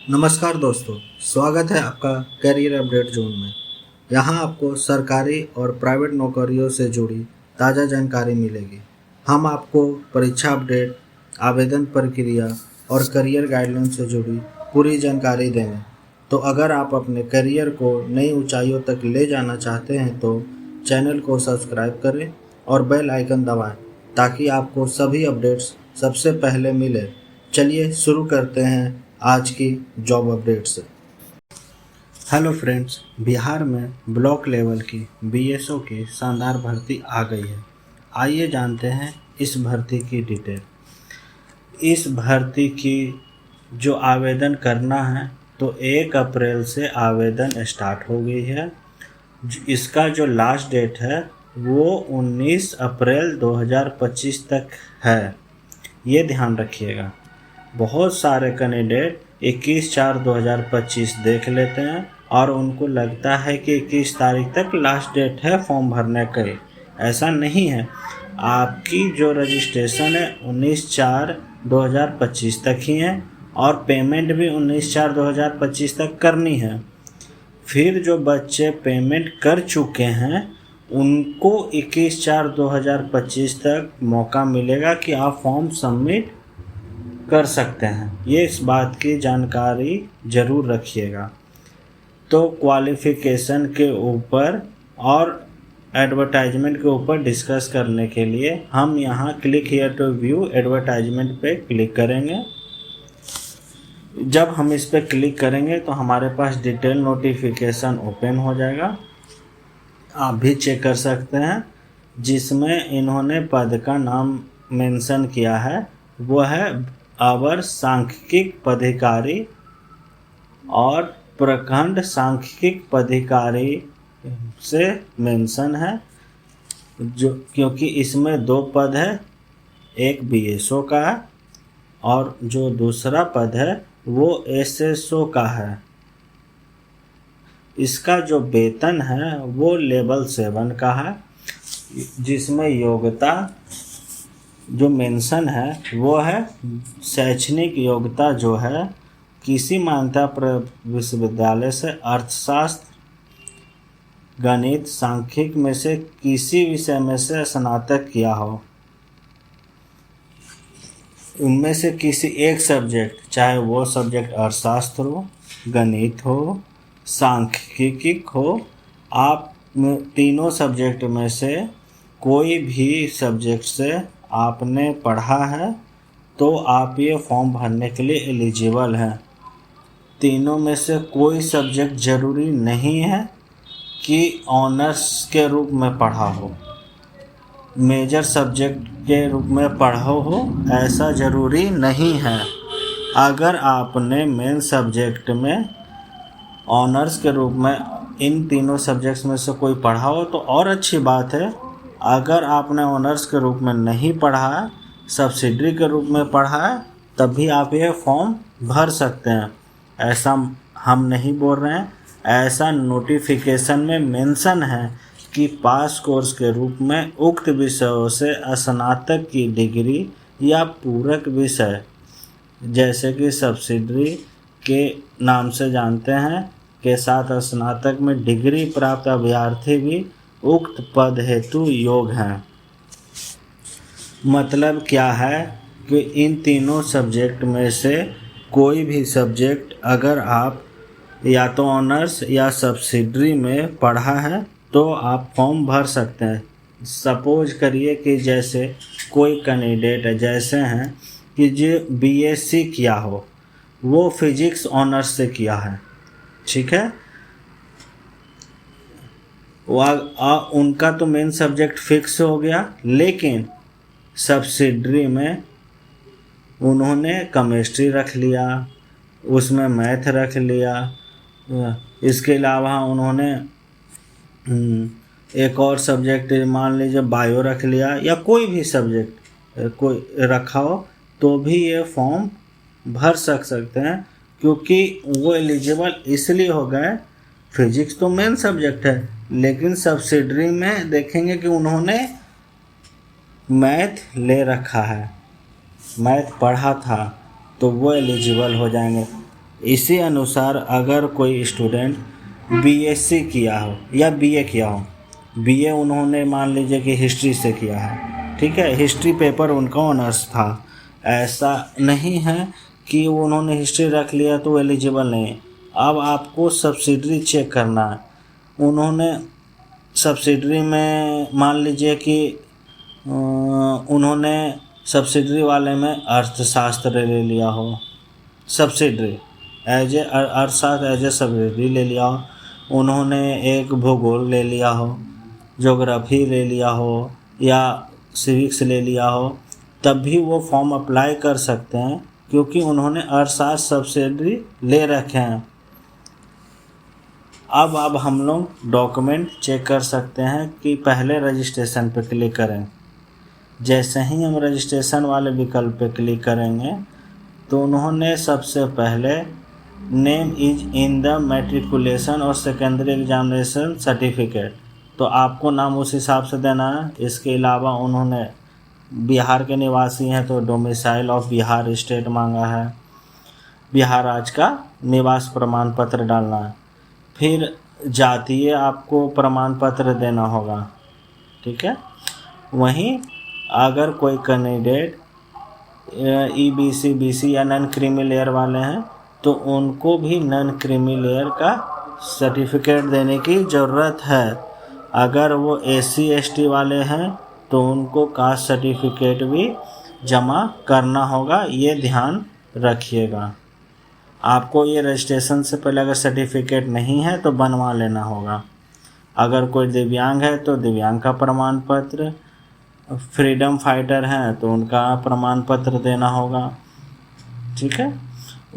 नमस्कार दोस्तों, स्वागत है आपका करियर अपडेट जोन में। यहाँ आपको सरकारी और प्राइवेट नौकरियों से जुड़ी ताज़ा जानकारी मिलेगी। हम आपको परीक्षा अपडेट, आवेदन प्रक्रिया और करियर गाइडलाइन से जुड़ी पूरी जानकारी देंगे। तो अगर आप अपने करियर को नई ऊंचाइयों तक ले जाना चाहते हैं तो चैनल को सब्सक्राइब करें और बेल आइकन दबाएं ताकि आपको सभी अपडेट्स सबसे पहले मिले। चलिए शुरू करते हैं आज की जॉब अपडेट से। हेलो फ्रेंड्स, बिहार में ब्लॉक लेवल की बीएसओ की शानदार भर्ती आ गई है। आइए जानते हैं इस भर्ती की डिटेल। इस भर्ती की जो आवेदन करना है तो 1 अप्रैल से आवेदन स्टार्ट हो गई है। इसका जो लास्ट डेट है वो 19 अप्रैल 2025 तक है, ये ध्यान रखिएगा। बहुत सारे कैंडिडेट 21/4/2025 देख लेते हैं और उनको लगता है कि 21 तारीख तक लास्ट डेट है फॉर्म भरने का। ऐसा नहीं है, आपकी जो रजिस्ट्रेशन है 19/4/2025 तक ही है और पेमेंट भी 19/4/2025 तक करनी है। फिर जो बच्चे पेमेंट कर चुके हैं उनको 21/4/2025 तक मौका मिलेगा कि आप फॉर्म सबमिट कर सकते हैं। ये इस बात की जानकारी ज़रूर रखिएगा। तो क्वालिफ़िकेशन के ऊपर और एडवर्टाइजमेंट के ऊपर डिस्कस करने के लिए हम यहाँ click here to view advertisement पे क्लिक करेंगे। जब हम इस पे क्लिक करेंगे तो हमारे पास डिटेल नोटिफिकेशन ओपन हो जाएगा। आप भी चेक कर सकते हैं, जिसमें इन्होंने पद का नाम मेंशन किया है वो है अवर सांख्यिकी पदाधिकारी और प्रखंड सांख्यिकी पदाधिकारी से मेंशन है, जो क्योंकि इसमें 2 पद है, एक बीएसओ का है और जो दूसरा पद है वो एसएसओ का है। इसका जो वेतन है वो लेवल 7 का है, जिसमें योग्यता जो मेंशन है वो है शैक्षणिक योग्यता जो है किसी मान्यता प्राप्त विश्वविद्यालय से अर्थशास्त्र, गणित, सांख्यिकी में से किसी विषय में से स्नातक किया हो। उनमें से किसी एक सब्जेक्ट, चाहे वो सब्जेक्ट अर्थशास्त्र हो, गणित हो, सांख्यिकी हो, आप तीनों सब्जेक्ट में से कोई भी सब्जेक्ट से आपने पढ़ा है तो आप ये फॉर्म भरने के लिए एलिजिबल हैं। तीनों में से कोई सब्जेक्ट ज़रूरी नहीं है कि ऑनर्स के रूप में पढ़ा हो, मेजर सब्जेक्ट के रूप में पढ़ा हो, ऐसा ज़रूरी नहीं है। अगर आपने मेन सब्जेक्ट में ऑनर्स के रूप में इन तीनों सब्जेक्ट्स में से कोई पढ़ा हो तो और अच्छी बात है। अगर आपने ऑनर्स के रूप में नहीं पढ़ा है, सब्सिडरी के रूप में पढ़ा है, तब भी आप ये फॉर्म भर सकते हैं। ऐसा हम नहीं बोल रहे हैं, ऐसा नोटिफिकेशन में मेंशन है कि पास कोर्स के रूप में उक्त विषयों से स्नातक की डिग्री या पूरक विषय, जैसे कि सब्सिडरी के नाम से जानते हैं, के साथ स्नातक में डिग्री प्राप्त अभ्यर्थी भी उक्त पद हेतु योग्य हैं। मतलब क्या है कि इन तीनों सब्जेक्ट में से कोई भी सब्जेक्ट अगर आप या तो ऑनर्स या सब्सिडरी में पढ़ा है तो आप फॉर्म भर सकते हैं। सपोज करिए कि जैसे कोई कैंडिडेट जैसे हैं कि जो बीएससी किया हो, वो फिजिक्स ऑनर्स से किया है, ठीक है, उनका तो मेन सब्जेक्ट फिक्स हो गया, लेकिन सब्सिडरी में उन्होंने केमिस्ट्री रख लिया, उसमें मैथ रख लिया, इसके अलावा उन्होंने एक और सब्जेक्ट मान लीजिए बायो रख लिया, या कोई भी सब्जेक्ट कोई रखा हो तो भी ये फॉर्म भर सकते हैं, क्योंकि वो एलिजिबल इसलिए हो गए। फिजिक्स तो मेन सब्जेक्ट है, लेकिन सब्सिडरी में देखेंगे कि उन्होंने मैथ ले रखा है, मैथ पढ़ा था, तो वो एलिजिबल हो जाएंगे। इसी अनुसार अगर कोई स्टूडेंट बीएससी किया हो या बीए किया हो, बीए उन्होंने मान लीजिए कि हिस्ट्री से किया है, ठीक है, हिस्ट्री पेपर उनका ऑनर्स था, ऐसा नहीं है कि उन्होंने हिस्ट्री रख लिया तो एलिजिबल नहीं। अब आपको सब्सिडरी चेक करना है। उन्होंने सब्सिडरी में मान लीजिए कि उन्होंने सब्सिडरी वाले में अर्थशास्त्र ले लिया हो, सब्सिडरी एज ए अर्थशास्त्र एज ए सब्सिडरी ले लिया हो, उन्होंने एक भूगोल ले लिया हो, ज्योग्राफी ले लिया हो या सिविक्स ले लिया हो, तब भी वो फॉर्म अप्लाई कर सकते हैं क्योंकि उन्होंने अर्थशास्त्र सब्सिडरी ले रखे हैं। अब हम लोग डॉक्यूमेंट चेक कर सकते हैं कि पहले रजिस्ट्रेशन पे क्लिक करें। जैसे ही हम रजिस्ट्रेशन वाले विकल्प पे क्लिक करेंगे तो उन्होंने सबसे पहले name is in the matriculation और सेकेंडरी एग्जामिनेशन सर्टिफिकेट, तो आपको नाम उस हिसाब से देना है। इसके अलावा उन्होंने बिहार के निवासी हैं तो डोमिसाइल ऑफ बिहार स्टेट मांगा है, बिहार राज्य का निवास प्रमाण पत्र डालना है, फिर जातीय आपको प्रमाण पत्र देना होगा, ठीक है। वहीं अगर कोई कैंडिडेट ईबीसी बीसी या नॉन क्रीमी लेयर वाले हैं तो उनको भी नॉन क्रीमी लेयर का सर्टिफिकेट देने की ज़रूरत है। अगर वो एससी एसटी वाले हैं तो उनको कास्ट सर्टिफिकेट भी जमा करना होगा, ये ध्यान रखिएगा। आपको ये रजिस्ट्रेशन से पहले अगर सर्टिफिकेट नहीं है तो बनवा लेना होगा। अगर कोई दिव्यांग है तो दिव्यांग का प्रमाण पत्र, फ्रीडम फाइटर हैं तो उनका प्रमाण पत्र देना होगा, ठीक है।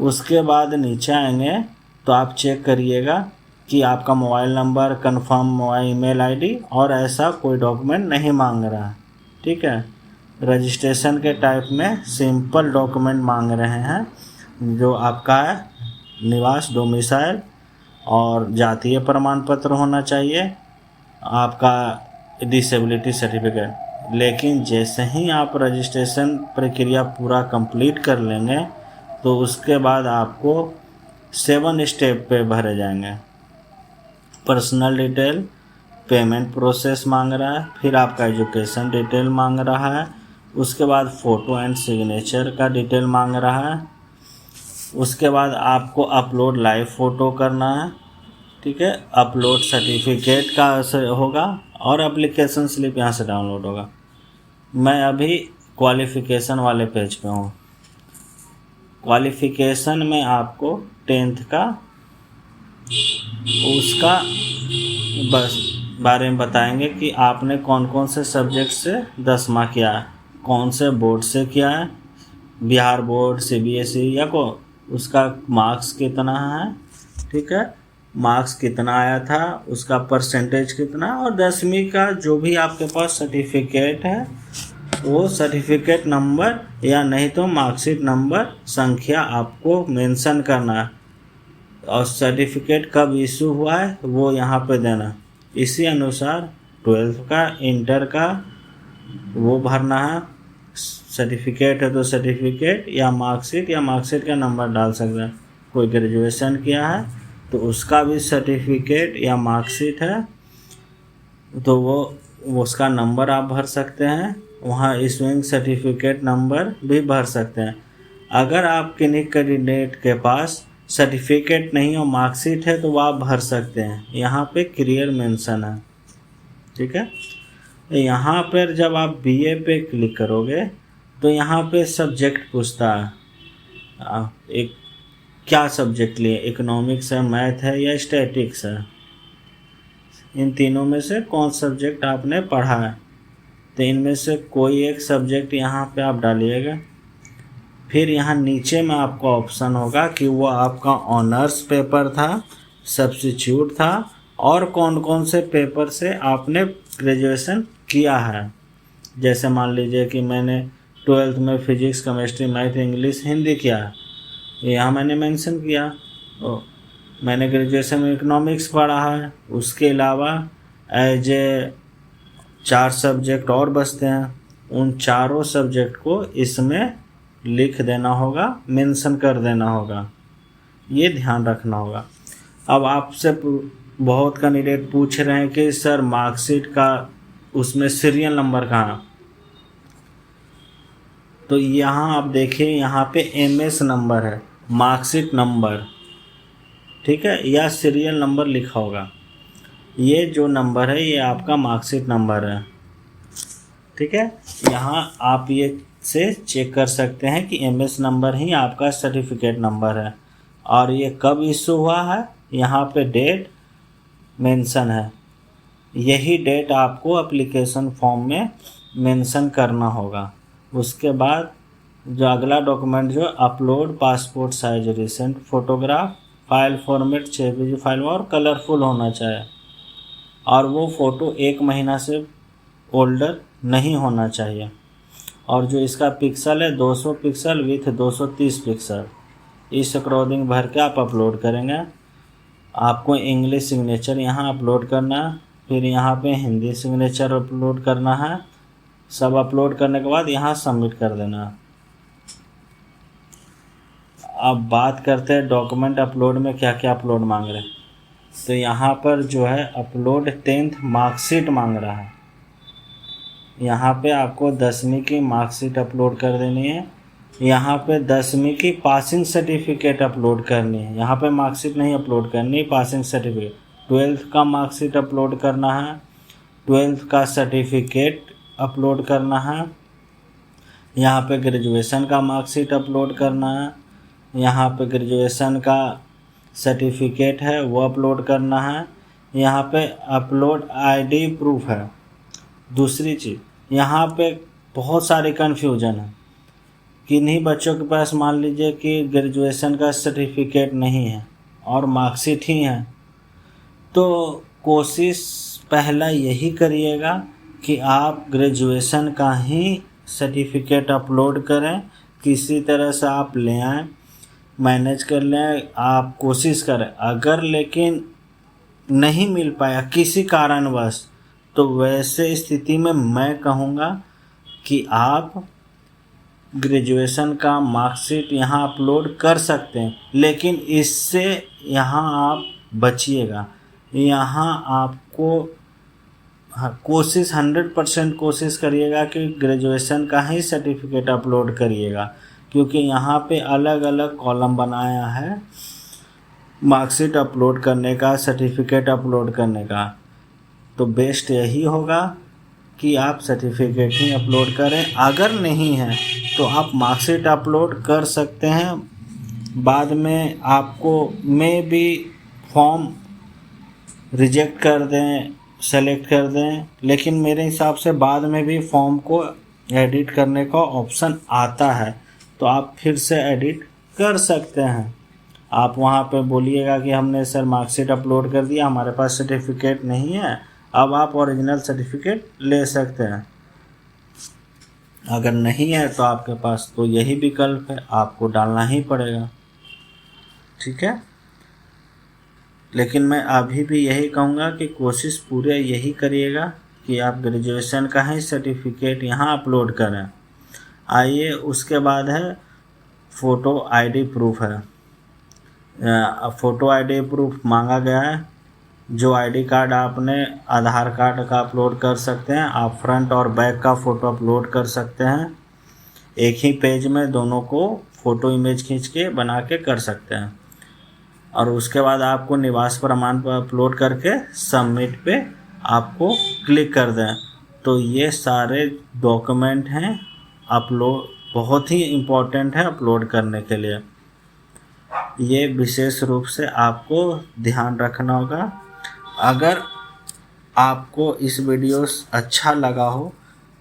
उसके बाद नीचे आएंगे तो आप चेक करिएगा कि आपका mobile number, confirm mobile email ID और ऐसा कोई डॉक्यूमेंट नहीं मांग रहा है, ठीक है। रजिस्ट्रेशन के टाइप में सिंपल डॉक्यूमेंट मांग रहे हैं, जो आपका है निवास डोमिसाइल और जातीय प्रमाण पत्र होना चाहिए, आपका डिसेबिलिटी सर्टिफिकेट। लेकिन जैसे ही आप रजिस्ट्रेशन प्रक्रिया पूरा कंप्लीट कर लेंगे तो उसके बाद आपको 7 स्टेप पे भरे जाएंगे। पर्सनल डिटेल, पेमेंट प्रोसेस मांग रहा है, फिर आपका एजुकेशन डिटेल मांग रहा है, उसके बाद फ़ोटो एंड सिग्नेचर का डिटेल मांग रहा है, उसके बाद आपको अपलोड लाइव फ़ोटो करना है, ठीक है। अपलोड सर्टिफिकेट का होगा और एप्लीकेशन स्लिप यहाँ से डाउनलोड होगा। मैं अभी क्वालिफ़िकेशन वाले पेज पे हूँ। क्वालिफ़िकेशन में आपको 10th का उसका बस बारे में बताएंगे कि आपने कौन कौन से सब्जेक्ट से 10वां किया है, कौन से बोर्ड से किया है, बिहार बोर्ड, सीबीएसई या को उसका मार्क्स कितना है, ठीक है, मार्क्स कितना आया था, उसका परसेंटेज कितना, और 10वीं का जो भी आपके पास सर्टिफिकेट है वो सर्टिफिकेट नंबर या नहीं तो मार्कशीट नंबर संख्या आपको मेंशन करना है, और सर्टिफिकेट कब इशू हुआ है वो यहाँ पे देना। इसी अनुसार 12th का, इंटर का वो भरना है, सर्टिफिकेट है तो सर्टिफिकेट या मार्कशीट का नंबर डाल सकते हैं। कोई ग्रेजुएशन किया है तो उसका भी सर्टिफिकेट या मार्कशीट है तो वो उसका नंबर आप भर सकते हैं, वहाँ इशूइंग सर्टिफिकेट नंबर भी भर सकते हैं। अगर आप किन्हीं कैंडिडेट के पास सर्टिफिकेट नहीं और मार्कशीट है तो वो आप भर सकते हैं, यहाँ पे क्लियर मेंशन है, ठीक है। यहाँ पर जब आप बीए पे क्लिक करोगे तो यहाँ पे सब्जेक्ट पूछता है, एक क्या सब्जेक्ट लिए, इकोनॉमिक्स है, मैथ है या स्टैटिक्स है, इन तीनों में से कौन सब्जेक्ट आपने पढ़ा है, तो इनमें से कोई एक सब्जेक्ट यहाँ पे आप डालिएगा। फिर यहाँ नीचे में आपका ऑप्शन होगा कि वो आपका ऑनर्स पेपर था, सब्स्टिट्यूट था, और कौन कौन से पेपर से आपने ग्रेजुएशन किया है। जैसे मान लीजिए कि मैंने 12th में physics, chemistry, math, English, Hindi किया है, यहाँ मैंने मेंशन किया। तो मैंने ग्रेजुएशन में इकोनॉमिक्स पढ़ा है, उसके अलावा एज ए 4 सब्जेक्ट और बचते हैं, उन चारों सब्जेक्ट को इसमें लिख देना होगा, मेंशन कर देना होगा, ये ध्यान रखना होगा। अब आपसे बहुत कैंडिडेट पूछ रहे हैं कि सर मार्कशीट का उसमें सीरियल नंबर कहाँ, तो यहाँ आप देखिए यहाँ पे MS नंबर है, मार्कशीट नंबर, ठीक है, या सीरियल नंबर लिखा होगा। ये जो नंबर है ये आपका मार्कशीट नंबर है, ठीक है। यहाँ आप ये से चेक कर सकते हैं कि MS नंबर ही आपका सर्टिफिकेट नंबर है। और ये कब इशू हुआ है, यहाँ पे डेट मेंशन है, यही डेट आपको एप्लीकेशन फॉर्म में मेंशन करना होगा। उसके बाद जो अगला डॉक्यूमेंट जो upload passport size recent photograph, file format 6 file और कलरफुल होना चाहिए, और वो फ़ोटो 1 महीना से ओल्डर नहीं होना चाहिए। और जो इसका पिक्सल है 200 पिक्सल विथ 230 पिक्सल, इस अकॉर्डिंग भर के आप अपलोड करेंगे। आपको इंग्लिश सिग्नेचर यहाँ अपलोड करना है, फिर यहाँ पे हिंदी सिग्नेचर अपलोड करना है। सब अपलोड करने के बाद यहाँ सबमिट कर देना है। अब बात करते हैं डॉक्यूमेंट अपलोड में क्या क्या अपलोड मांग रहे हैं। तो यहाँ पर जो है अपलोड 10th मार्कशीट मांग रहा है। यहाँ पे आपको 10वीं की मार्कशीट अपलोड कर देनी है। यहाँ पे 10वीं की पासिंग सर्टिफिकेट अपलोड करनी है। यहाँ पे मार्कशीट नहीं अपलोड करनी, पासिंग सर्टिफिकेट। 12th का मार्कशीट अपलोड करना है, 12th का सर्टिफिकेट अपलोड करना है। यहाँ पे ग्रेजुएशन का मार्कशीट अपलोड करना है। यहाँ पे ग्रेजुएशन का सर्टिफिकेट है वो अपलोड करना है। यहाँ पे अपलोड ID प्रूफ है। दूसरी चीज़ यहाँ पे बहुत सारे कन्फ्यूजन है। किन्हीं बच्चों के पास मान लीजिए कि ग्रेजुएशन का सर्टिफिकेट नहीं है और मार्कशीट ही है, तो कोशिश पहला यही करिएगा कि आप ग्रेजुएशन का ही सर्टिफिकेट अपलोड करें। किसी तरह से आप ले आएँ, मैनेज कर लें, आप कोशिश करें। अगर लेकिन नहीं मिल पाया किसी कारणवश, तो वैसे स्थिति में मैं कहूँगा कि आप ग्रेजुएशन का मार्कशीट यहाँ अपलोड कर सकते हैं, लेकिन इससे यहाँ आप बचिएगा। यहाँ आपको कोशिश 100% कोशिश करिएगा कि ग्रेजुएशन का ही सर्टिफिकेट अपलोड करिएगा, क्योंकि यहाँ पे अलग अलग कॉलम बनाया है मार्कशीट अपलोड करने का, सर्टिफिकेट अपलोड करने का। तो बेस्ट यही होगा कि आप सर्टिफिकेट ही अपलोड करें। अगर नहीं है तो आप मार्कशीट अपलोड कर सकते हैं। बाद में आपको में भी फॉर्म रिजेक्ट कर दें, सेलेक्ट कर दें, लेकिन मेरे हिसाब से बाद में भी फॉर्म को एडिट करने का ऑप्शन आता है, तो आप फिर से एडिट कर सकते हैं। आप वहाँ पे बोलिएगा कि हमने सर मार्कशीट अपलोड कर दिया, हमारे पास सर्टिफिकेट नहीं है, अब आप ओरिजिनल सर्टिफिकेट ले सकते हैं। अगर नहीं है तो आपके पास तो यही विकल्प है, आपको डालना ही पड़ेगा, ठीक है। लेकिन मैं अभी भी यही कहूँगा कि कोशिश पूरे यही करिएगा कि आप ग्रेजुएशन का ही सर्टिफिकेट यहाँ अपलोड करें। आइए उसके बाद है फ़ोटो ID प्रूफ है। फ़ोटो ID प्रूफ मांगा गया है। जो ID कार्ड आपने आधार कार्ड का अपलोड कर सकते हैं, आप फ्रंट और बैक का फ़ोटो अपलोड कर सकते हैं। एक ही पेज में दोनों को फ़ोटो इमेज खींच के बना के कर सकते हैं। और उसके बाद आपको निवास प्रमाण पर अपलोड करके सबमिट पे आपको क्लिक कर दें। तो ये सारे डॉक्यूमेंट हैं अपलोड, बहुत ही इम्पोर्टेंट है अपलोड करने के लिए। ये विशेष रूप से आपको ध्यान रखना होगा। अगर आपको इस वीडियो अच्छा लगा हो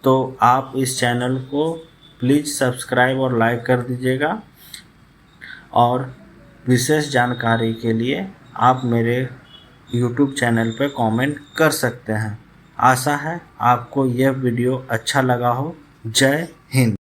तो आप इस चैनल को प्लीज़ सब्सक्राइब और लाइक कर दीजिएगा। और विशेष जानकारी के लिए आप मेरे YouTube चैनल पर कमेंट कर सकते हैं। आशा है आपको यह वीडियो अच्छा लगा हो। जय हिंद।